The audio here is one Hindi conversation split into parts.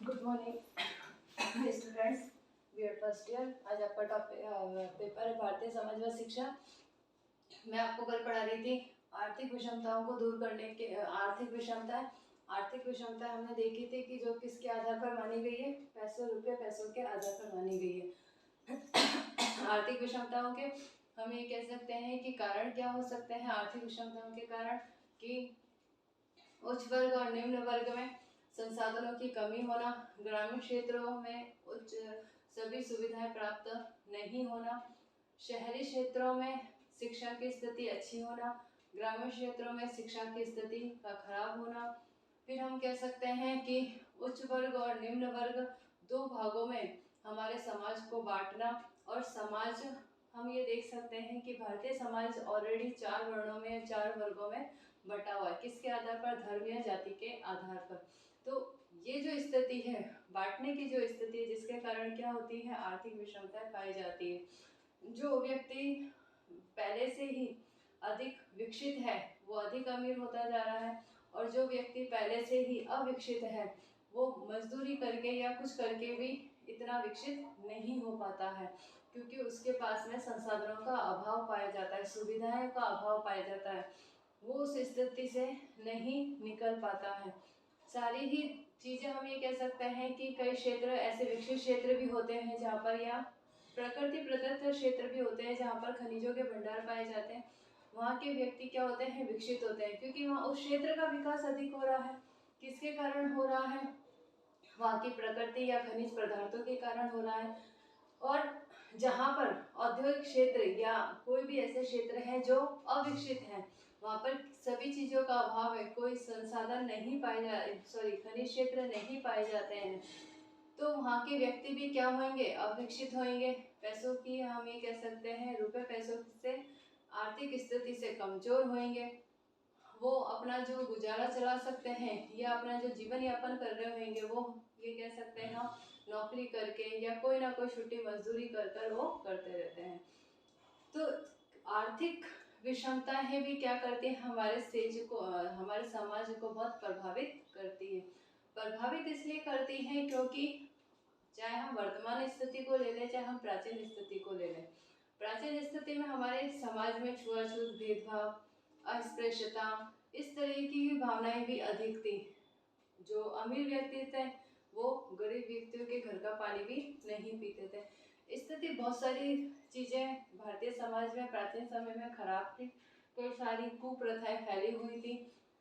Good morning students, B Ed first year. आज आपका टॉपिक पेपर है भारतीय समाज व शिक्षा। मैं आपको कल पढ़ा रही थी आर्थिक विषमताओं को दूर करने के। आर्थिक विषमता हमने देखी थी कि जो किसके आधार पर मानी गई है, पैसों के आधार पर मानी गई है। आर्थिक विषमताओं के हम ये कह सकते हैं कि कारण क्या हो सकते हैं। आर्थिक विषमताओं के कारण कि उच्च वर्ग और निम्न वर्ग में संसाधनों की कमी होना, ग्रामीण क्षेत्रों में उच्च सभी सुविधाएं प्राप्त नहीं होना, शहरी क्षेत्रों में शिक्षा की स्थिति अच्छी होना, ग्रामीण क्षेत्रों में शिक्षा की स्थिति का खराब होना। फिर हम कह सकते हैं कि उच्च वर्ग और निम्न वर्ग दो भागों में हमारे समाज को बांटना। और समाज हम ये देख सकते हैं कि भारतीय समाज ऑलरेडी 4 वर्णों में, 4 वर्गों में बटा हुआ है। किसके आधार पर? धर्म या जाति के आधार पर। तो ये जो स्थिति है, बांटने की जो स्थिति है, जिसके कारण क्या होती है, आर्थिक विषमता पाई जाती है। जो व्यक्ति पहले से ही अधिक विकसित है वो अधिक अमीर होता जा रहा है, और जो व्यक्ति पहले से ही अविकसित है वो मजदूरी करके या कुछ करके भी इतना विकसित नहीं हो पाता है, क्योंकि उसके पास में संसाधनों का अभाव पाया जाता है, सुविधाओं का अभाव पाया जाता है। वो उस स्थिति से नहीं निकल पाता है। सारी ही चीज़ें हम ये कह सकते हैं कि कई क्षेत्र ऐसे विकसित क्षेत्र भी होते हैं जहाँ पर, या प्रकृति प्रदत्त क्षेत्र भी होते हैं जहाँ पर खनिजों के भंडार पाए जाते हैं। वहाँ के व्यक्ति क्या होते हैं? विकसित होते हैं, क्योंकि वहाँ उस क्षेत्र का विकास अधिक हो रहा है। किसके कारण हो रहा है? वहाँ की प्रकृति या खनिज पदार्थों के कारण हो रहा है। और जहाँ पर औद्योगिक क्षेत्र या कोई भी ऐसे क्षेत्र हैं जो अविकसित हैं, वहाँ पर सभी चीज़ों का अभाव है, कोई संसाधन नहीं पाए खनिज क्षेत्र नहीं पाए जाते हैं, तो वहाँ के व्यक्ति भी क्या होंगे? अविकसित होंगे। पैसों की हम ये कह सकते हैं, रुपए पैसों से आर्थिक स्थिति से कमजोर होंगे। वो अपना जो गुजारा चला सकते हैं या अपना जो जीवन यापन कर रहे होंगे, वो ये कह सकते हैं हम नौकरी करके या कोई ना कोई छोटी मजदूरी कर कर वो करते रहते हैं। तो आर्थिक विषमताएं भी क्या करती हैं? हमारे समाज को बहुत प्रभावित करती है। प्रभावित इसलिए करती हैं क्योंकि चाहे हम वर्तमान स्थिति को ले लें, चाहे हम प्राचीन स्थिति को ले लें, प्राचीन स्थिति में हमारे समाज में छुआछूत, भेदभाव, अस्पृश्यता, इस तरह की भावनाएं भी अधिक थी। जो अमीर व्यक्ति थे वो गरीब व्यक्तियों के घर का पानी भी नहीं पीते थे। स्थिति बहुत सारी चीजें भारतीय समाज में प्राचीन समय में खराब थी। कई सारी कुप्रथाएं फैली हुई थी,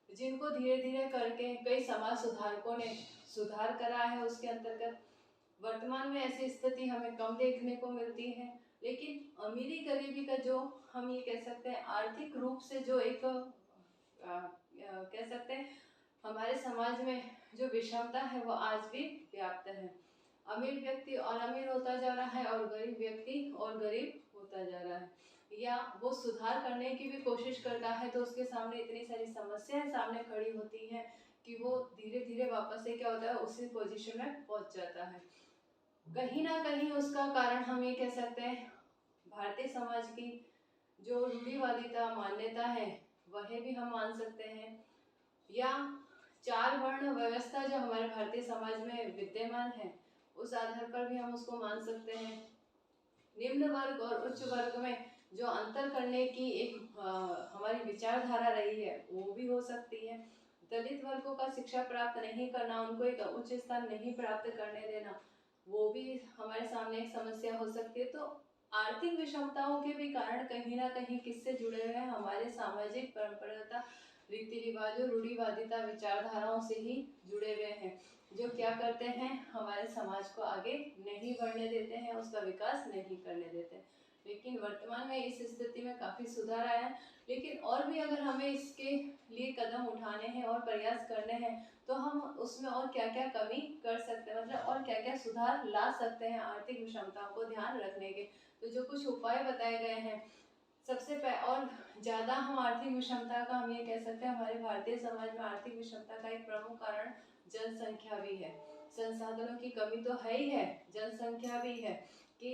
जिनको धीरे धीरे करके कई समाज सुधारकों ने सुधार करा है। उसके अंतर्गत वर्तमान में ऐसी स्थिति हमें कम देखने को मिलती है। लेकिन अमीरी गरीबी का जो हम ये कह सकते हैं आर्थिक रूप से जो एक कह सकते हैं हमारे समाज में जो विषमता है वो आज भी व्याप्त है। अमीर व्यक्ति और अमीर होता जा रहा है और गरीब व्यक्ति और गरीब होता जा रहा है, या वो सुधार करने की भी कोशिश करता है तो उसके सामने इतनी सारी समस्याएं सामने खड़ी होती हैं कि वो धीरे धीरे वापस से क्या होता है, उसी पोजीशन में पहुंच जाता है। कहीं ना कहीं उसका कारण हम ये कह सकते हैं भारतीय समाज की जो रूढ़िवादिता मान्यता है वह भी हम मान सकते हैं, या 4 वर्ण व्यवस्था जो हमारे भारतीय समाज में विद्यमान है उस आधार पर भी हम उसको मान सकते हैं। निम्न वर्ग और उच्च वर्ग में जो अंतर करने की एक हमारी विचारधारा रही है वो भी हो सकती है। दलित वर्गों का शिक्षा प्राप्त नहीं करना, उनको एक उच्च स्थान नहीं प्राप्त करने देना, वो भी हमारे सामने एक समस्या हो सकती है। तो आर्थिक विषमताओं के भी कारण कहीं ना कहीं किससे जुड़े हुए हैं? हमारे सामाजिक परंपरागत रीति रिवाजों, रूढ़िवादिता विचारधाराओं से ही जुड़े हुए हैं, जो क्या करते हैं, हमारे समाज को आगे नहीं बढ़ने देते हैं, उसका विकास नहीं करने देते हैं। लेकिन वर्तमान में इस स्थिति में काफ़ी सुधार आया है। लेकिन और भी अगर हमें इसके लिए कदम उठाने हैं और प्रयास करने हैं तो हम उसमें और क्या क्या कमी कर सकते हैं, मतलब और क्या क्या सुधार ला सकते हैं आर्थिक विषमताओं को ध्यान रखने के। तो जो कुछ उपाय बताए गए हैं, और ज़्यादा हम आर्थिक विषमता का हम ये कह सकते हैं हमारे भारतीय समाज में आर्थिक विषमता का एक प्रमुख कारण जनसंख्या भी है। संसाधनों की कमी तो है ही है, जनसंख्या भी है कि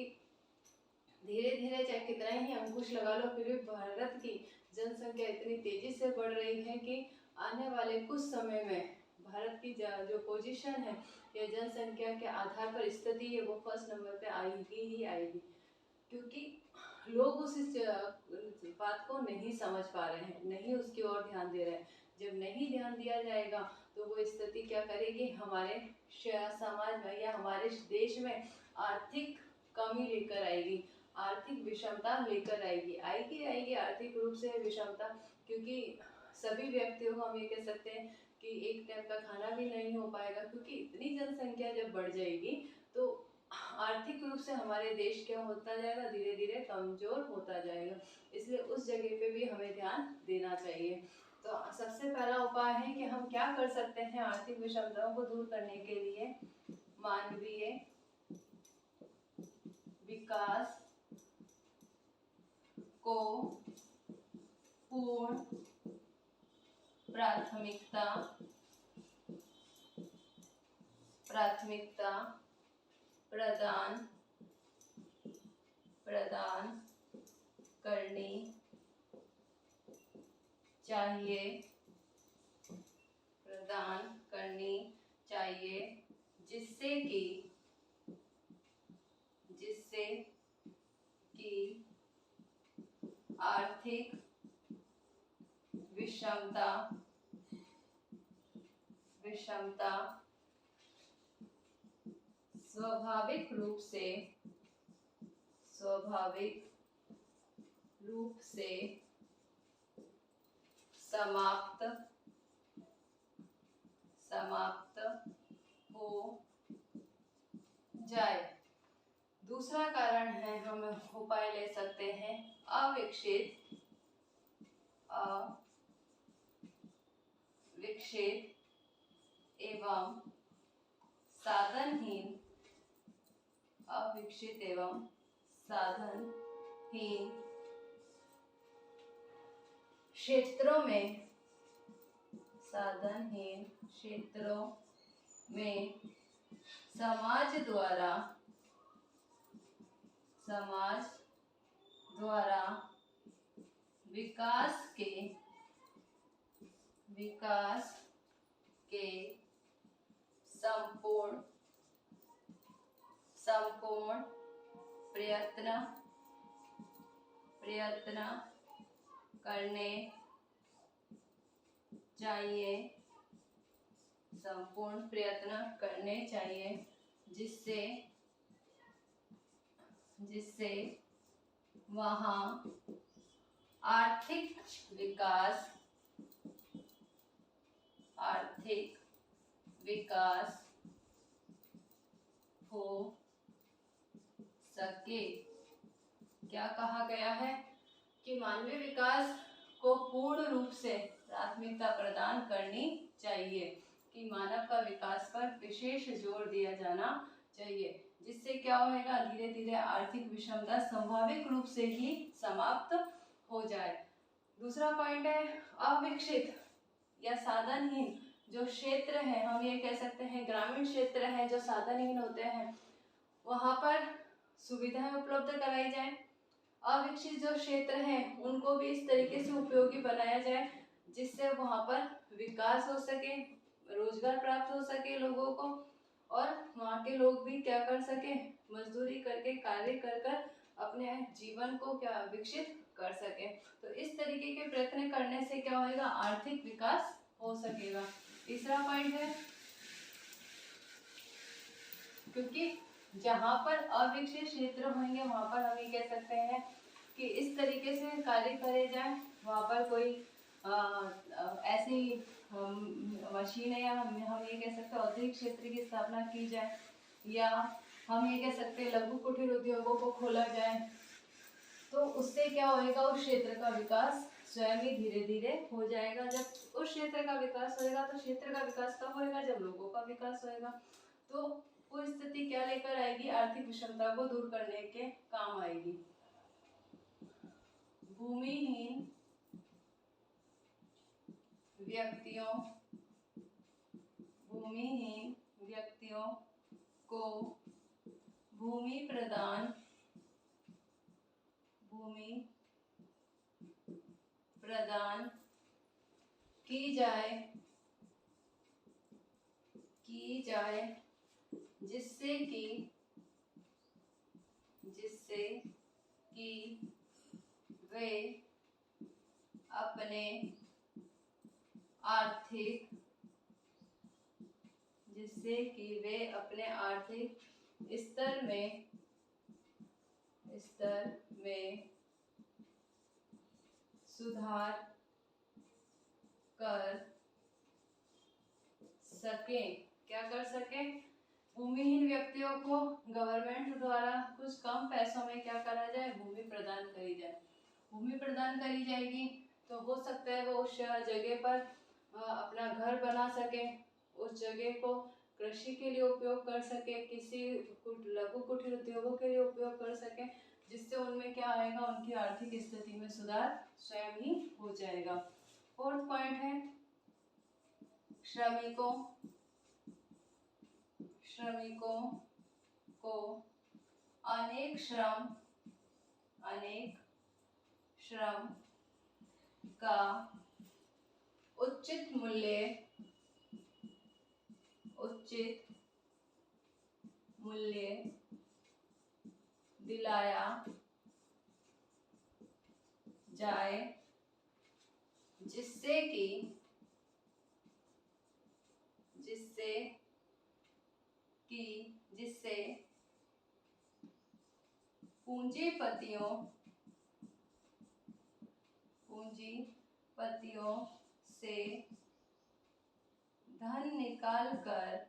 धीरे धीरे चाहे कितना ही अंकुश लगा लो फिर भी भारत की जनसंख्या इतनी तेजी से बढ़ रही है कि आने वाले कुछ समय में भारत की जो पोजीशन है या जनसंख्या के आधार पर स्थिति है वो फर्स्ट नंबर पे आएगी ही आएगी, क्योंकि लोग उस बात को नहीं समझ पा रहे हैं, नहीं उसकी ओर ध्यान दे रहे हैं। जब नहीं ध्यान दिया जाएगा तो वो स्थिति क्या करेगी, हमारे समाज में या हमारे देश में आर्थिक कमी लेकर आएगी, आर्थिक विषमता लेकर आएगी आर्थिक रूप से विषमता, क्योंकि सभी व्यक्तियों को हम ये कह सकते हैं कि एक टाइम का खाना भी नहीं हो पाएगा, क्योंकि इतनी जनसंख्या जब बढ़ जाएगी तो आर्थिक रूप से हमारे देश क्या होता जाएगा, धीरे धीरे कमजोर होता जाएगा। इसलिए उस जगह पे भी हमें ध्यान देना चाहिए। तो सबसे पहला उपाय है कि हम क्या कर सकते हैं आर्थिक विषमताओं को दूर करने के लिए, मानवीय विकास को पूर्ण प्राथमिकता प्रदान करनी चाहिए, जिससे कि आर्थिक विषमता स्वाभाविक रूप से समाप्त हो जाए। दूसरा कारण है, हम उपाय ले सकते हैं अविकसित एवं साधनहीन क्षेत्रों में समाज द्वारा विकास के संपूर्ण प्रयत्न करने चाहिए, जिससे वहाँ आर्थिक विकास हो सके। क्या कहा गया है कि मानवीय विकास को पूर्ण रूप से प्राथमिकता प्रदान करनी चाहिए, कि मानव का विकास पर विशेष जोर दिया जाना चाहिए, जिससे क्या होगा, धीरे धीरे आर्थिक विषमता स्वाभाविक रूप से ही समाप्त हो जाए। दूसरा पॉइंट है अविकसित या साधनहीन जो क्षेत्र है, हम ये कह सकते हैं ग्रामीण क्षेत्र है जो साधनहीन होते हैं, वहाँ पर सुविधाएं उपलब्ध कराई जाए। अविकसित जो क्षेत्र हैं उनको भी इस तरीके से उपयोगी बनाया जाए जिससे वहाँ पर विकास हो सके, रोजगार प्राप्त हो सके लोगों को, और वहाँ के लोग भी क्या कर सके, मजदूरी करके कार्य कर कर अपने जीवन को क्या विकसित कर सके। तो इस तरीके के प्रयत्न करने से क्या होगा, आर्थिक विकास हो सकेगा। तीसरा पॉइंट है, क्योंकि जहाँ पर अविकसित क्षेत्र होंगे वहाँ पर हम ये कह सकते हैं कि इस तरीके से कार्य करे जाए, वहाँ पर कोई ऐसी मशीनें या हम ये कह सकते हैं औद्योगिक क्षेत्र की स्थापना की जाए, या हम ये कह सकते हैं लघु कुटीर उद्योगों को खोला जाए। तो उससे क्या होएगा, उस क्षेत्र का विकास स्वयं ही धीरे धीरे हो जाएगा। जब उस क्षेत्र का विकास होएगा तो क्षेत्र का विकास कब होएगा, जब लोगों का विकास होएगा। तो वो स्थिति क्या लेकर आएगी, आर्थिक विषमता को दूर करने के काम आएगी। भूमिहीन व्यक्तियों को भूमि प्रदान की जाए की जाए जिससे कि वे अपने आर्थिक स्तर में सुधार कर सकें। क्या कर सकें? भूमिहीन व्यक्तियों को गवर्नमेंट द्वारा कुछ कम पैसों में क्या करा जाए, भूमि प्रदान करी जाए। भूमि प्रदान करी जाएगी तो हो सकता है वो उस जगह पर अपना घर बना सके, उस जगह को कृषि के लिए उपयोग कर सके, किसी लघु कुटीर उद्योगों के लिए उपयोग कर सके, जिससे उनमें क्या आएगा, उनकी आर्थिक स्थिति में सुधार स्वयं ही हो जाएगा। फोर्थ पॉइंट है श्रमिकों को अनेक श्रम का उचित मूल्य दिलाया जाए जिससे कि पूंजीपतियों से धन निकाल कर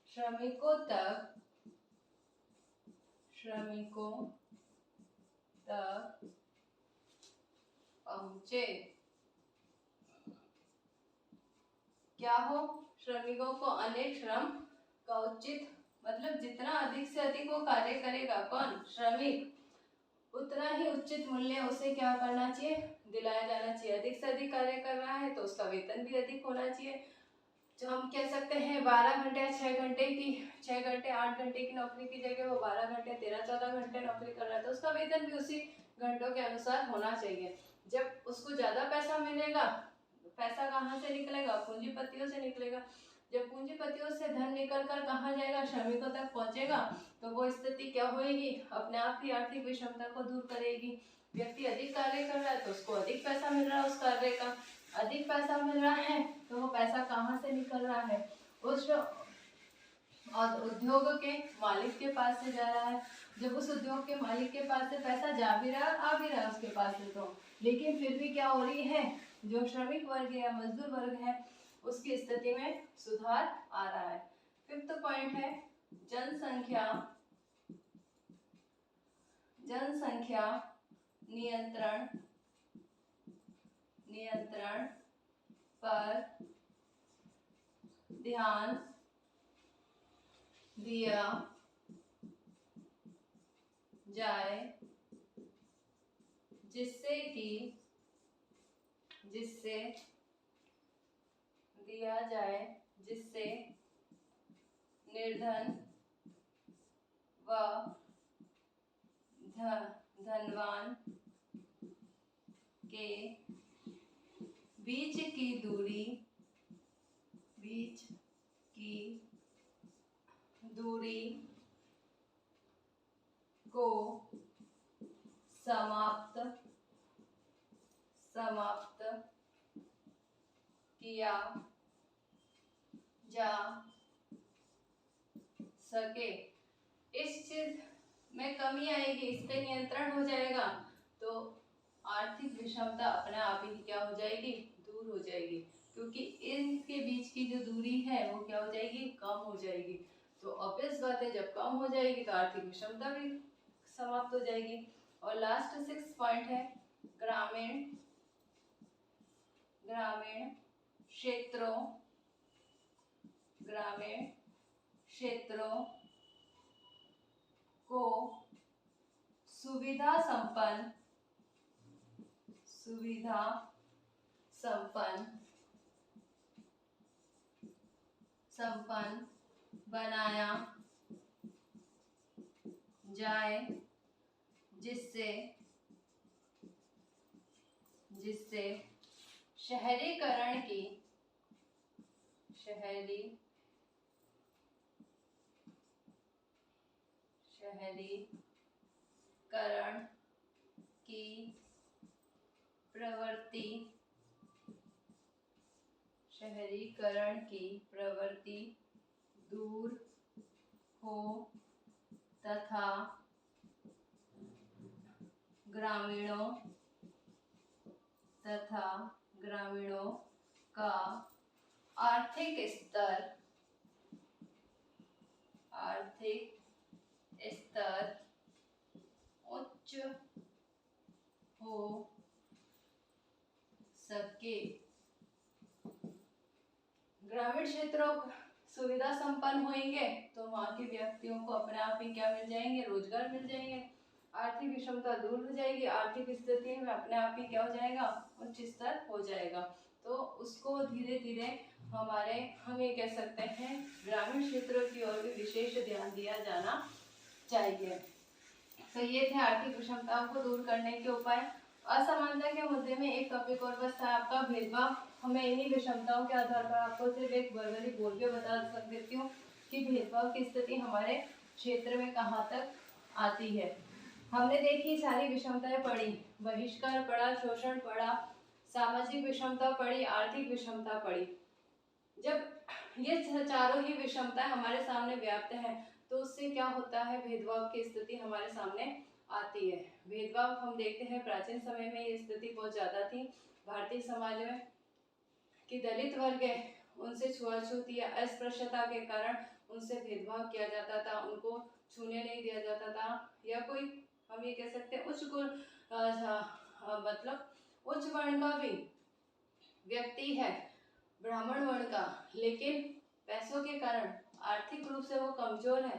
श्रमिकों तक पहुंचे। क्या हो? श्रमिकों को अनेक श्रम का उचित मतलब जितना अधिक से अधिक वो कार्य करेगा, कौन? श्रमिक, उतना ही उचित मूल्य उसे क्या करना चाहिए, दिलाया जाना चाहिए। अधिक से अधिक कार्य कर रहा है तो उसका वेतन भी अधिक होना चाहिए। जो हम कह सकते हैं 12 घंटे या 6 घंटे 8 घंटे की नौकरी की जगह वो 12 घंटे 13-14 घंटे नौकरी कर रहा है तो उसका वेतन भी उसी घंटों के अनुसार होना चाहिए। जब उसको ज्यादा पैसा मिलेगा, पैसा कहाँ से निकलेगा? पूंजीपतियों से निकलेगा। जब पूंजीपतियों से धन निकल कर कहाँ जाएगा? श्रमिकों तक पहुंचेगा। तो वो स्थिति क्या होगी? अपने आप ही आर्थिक विषमता को दूर करेगी। व्यक्ति अधिक कार्य कर रहा है तो उसको अधिक पैसा मिल रहा है, उस कार्य का अधिक पैसा मिल रहा है तो वो पैसा कहाँ से निकल रहा है? उस उद्योग के मालिक के पास से जा रहा है। जब उस उद्योग के मालिक के पास से पैसा जा भी रहा है, आ भी रहा है उसके पास से तो, लेकिन फिर भी क्या हो रही है? जो श्रमिक वर्ग है या मजदूर वर्ग है उसकी स्थिति में सुधार आ रहा है। फिफ्थ पॉइंट है जनसंख्या नियंत्रण पर ध्यान दिया जाए जिससे निर्धन व धनवान के बीच की दूरी को समाप्त किया जा सके। इस चीज में कमी आएगी, इस पे नियंत्रण हो जाएगा तो आर्थिक विषमता अपने आप ही क्या हो जाएगी? दूर हो जाएगी, क्योंकि इनके बीच की जो दूरी है वो क्या हो जाएगी? कम हो जाएगी। तो ऑब्वियस बात है जब कम हो जाएगी तो आर्थिक विषमता भी समाप्त हो जाएगी। और लास्ट 6 पॉइंट है ग्रामीण क्षेत्रों को सुविधा संपन्न बनाया जाए जिससे जिससे शहरीकरण की प्रवृत्ति दूर हो तथा ग्रामीणों का आर्थिक स्तर उच्च हो सके। ग्रामीण क्षेत्रों सुविधा संपन्न होंगे तो वहाँ के व्यक्तियों को अपने आप ही क्या मिल जाएंगे, रोजगार मिल जाएंगे, आर्थिक विषमता दूर हो जाएगी, आर्थिक स्थिति में अपने आप ही क्या हो जाएगा, उच्च स्तर हो जाएगा। तो उसको धीरे धीरे हम ये कह सकते हैं ग्रामीण क्षेत्रों की ओर भी विशेष ध्यान दिया जाना चाहिए। तो ये थे आर्थिक विषमताओं को दूर करने के उपाय। असमानता के मुद्दे में एक टॉपिक और बस था आपका भेदभाव। हमें इन्हीं विषमताओं के आधार पर आपको सिर्फ एक वर्बली बोल के बता देती हूँ कि भेदभाव की स्थिति हमारे क्षेत्र में कहाँ तक आती है। हमने देखी सारी विषमताएं पढ़ी, बहिष्कार पढ़ा, शोषण पढ़ा, सामाजिक विषमता पढ़ी, आर्थिक विषमता पढ़ी। जब ये चारों ही विषमताएं हमारे सामने व्याप्त हैं तो उससे क्या होता है, भेदभाव की स्थिति हमारे सामने आती है। भेदभाव हम देखते हैं प्राचीन समय में ये स्थिति बहुत ज्यादा थी भारतीय समाज में कि दलित वर्ग है उनसे छुआछूत या अस्पृश्यता के कारण उनसे भेदभाव किया जाता था, उनको छूने नहीं दिया जाता था। या कोई हम ये कह सकते हैं मतलब उच्च वर्ण का भी व्यक्ति है, ब्राह्मण वर्ण का, लेकिन पैसों के कारण आर्थिक रूप से वो कमजोर है,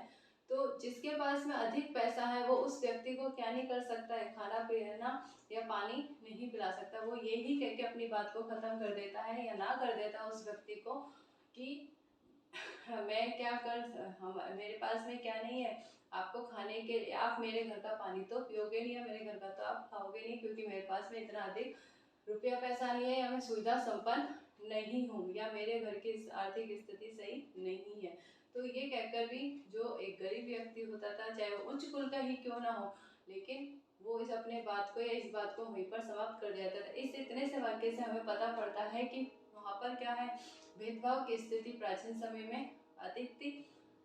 तो जिसके पास में अधिक पैसा है वो उस व्यक्ति को क्या नहीं कर सकता है, खाना पीना या पानी नहीं पिला सकता। वो यही कह के अपनी बात को खत्म कर देता है या ना कर देता है उस व्यक्ति को कि मैं क्या मेरे पास में क्या नहीं है, आपको खाने के लिए आप मेरे घर का पानी तो पियोगे नहीं या मेरे घर का तो आप खाओगे नहीं, क्योंकि मेरे पास में इतना अधिक रुपया पैसा नहीं है या मैं सुविधा संपन्न नहीं हूँ या मेरे घर की आर्थिक स्थिति सही नहीं है। तो ये कहकर भी जो एक गरीब व्यक्ति होता था, चाहे वो उच्च कुल का ही क्यों ना हो, लेकिन वो इस अपने बात को या इस बात को वहीं पर समाप्त कर देता था। इस इतने से वाक्य से हमें पता पड़ता है कि वहाँ पर क्या है, भेदभाव की स्थिति प्राचीन समय में अधिक थी,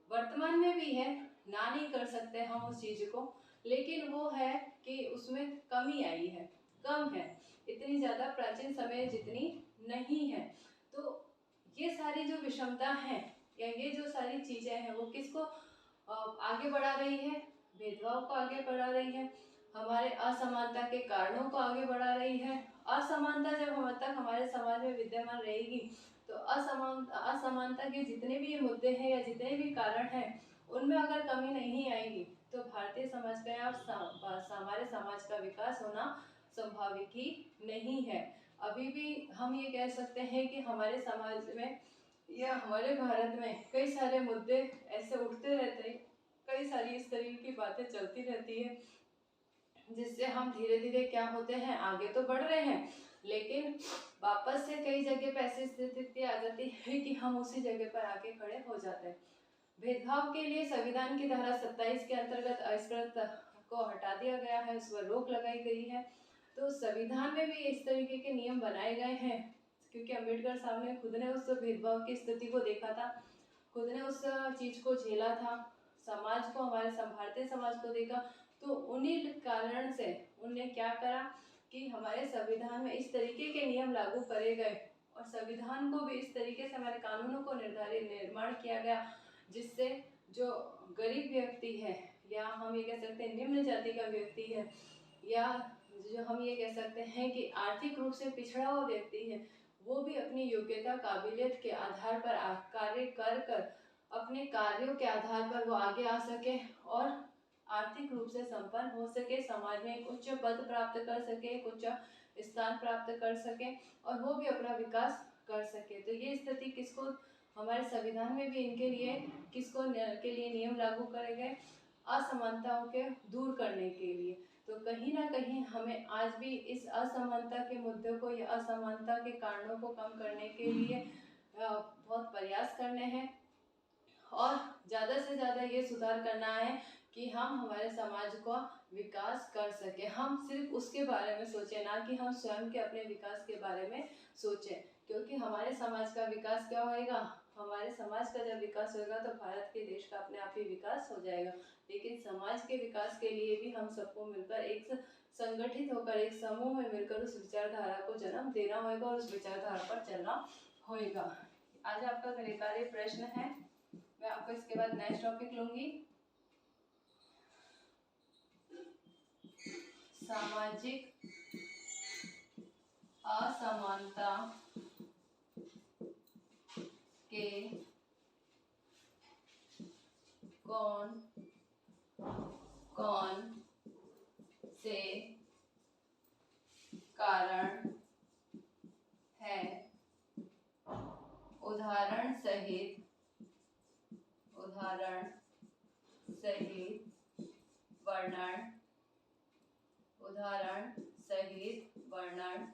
वर्तमान में भी है, ना नहीं कर सकते हम उस चीज को, लेकिन वो है कि उसमें कमी आई है, कम है, इतनी ज्यादा प्राचीन समय जितनी नहीं है। तो ये सारी जो विषमता है या ये जो सारी चीजें हैं वो किसको आगे बढ़ा रही है, भेदभाव को आगे बढ़ा रही है, हमारे असमानता के कारणों को आगे बढ़ा रही है। असमानता जब हमारे समाज में विद्यमान रहेगी तो असमानता के जितने भी ये मुद्दे हैं या जितने भी कारण हैं उनमें अगर कमी नहीं आएगी तो भारतीय समाज का या हमारे समाज का विकास होना संभावित ही नहीं है। अभी भी हम ये कह सकते हैं कि हमारे समाज में या हमारे भारत में कई सारे मुद्दे ऐसे उठते रहते हैं, कई सारी इस तरीके की बातें चलती रहती है जिससे हम धीरे धीरे क्या होते हैं, आगे तो बढ़ रहे हैं, लेकिन वापस से कई जगह पे ऐसी स्थिति आ जाती है कि हम उसी जगह पर आके खड़े हो जाते हैं। भेदभाव के लिए संविधान की धारा 27 के अंतर्गत अस्पृश्यता को हटा दिया गया है, उस पर रोक लगाई गई है। तो संविधान में भी इस तरीके के नियम बनाए गए हैं क्योंकि अम्बेडकर साहब ने खुद ने उस भेदभाव की स्थिति को देखा था, खुद ने उस चीज को झेला था, समाज को, हमारे भारतीय समाज को देखा, तो उन्हीं कारण से उन्होंने क्या करा कि हमारे संविधान में इस तरीके के नियम लागू करे गए और संविधान को भी इस तरीके से हमारे कानूनों को निर्माण किया गया जिससे जो गरीब व्यक्ति है या हम ये कह सकते हैं निम्न जाति का व्यक्ति है या जो हम ये कह सकते हैं कि आर्थिक रूप से पिछड़ा हुआ व्यक्ति है, वो भी अपनी योग्यता काबिलियत के आधार पर कार्य कर अपने कार्यों के आधार पर वो आगे आ सके और आर्थिक रूप से संपन्न हो सके, समाज में एक उच्च पद प्राप्त कर सके, एक उच्च स्थान प्राप्त कर सके और वो भी अपना विकास कर सके। तो ये स्थिति किसको, हमारे संविधान में भी इनके लिए किसको के लिए नियम लागू करे गए, असमानताओं के दूर करने के लिए। तो कहीं ना कहीं हमें आज भी इस असमानता के मुद्दों को या असमानता के कारणों को कम करने के लिए बहुत प्रयास करने हैं और ज़्यादा से ज़्यादा ये सुधार करना है कि हम हमारे समाज का विकास कर सकें। हम सिर्फ उसके बारे में सोचें, ना कि हम स्वयं के अपने विकास के बारे में सोचें, क्योंकि हमारे समाज का विकास क्या होएगा, हमारे समाज का जब विकास होएगा तो भारत के देश का अपने आप ही विकास हो जाएगा। लेकिन समाज के विकास के लिए भी हम सबको मिलकर एक संगठित होकर एक समूह में मिलकर उस विचारधारा को जन्म देना होगा और उस विचारधारा पर चलना होएगा। आज आपका गृह कार्य प्रश्न है, मैं आपको इसके बाद नेक्स्ट टॉपिक लूंगी, सामाजिक असमानता के कौन कौन से कारण है, उदाहरण सहित वर्णन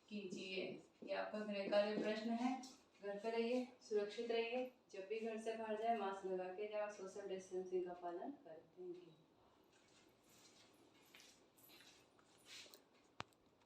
कीजिए। ये आपका गृह कार्य प्रश्न है। घर पे रहिए, सुरक्षित रहिए, जब भी घर से बाहर जाए मास्क लगा के जाए, सोशल डिस्टेंसिंग का पालन करें। Thank you.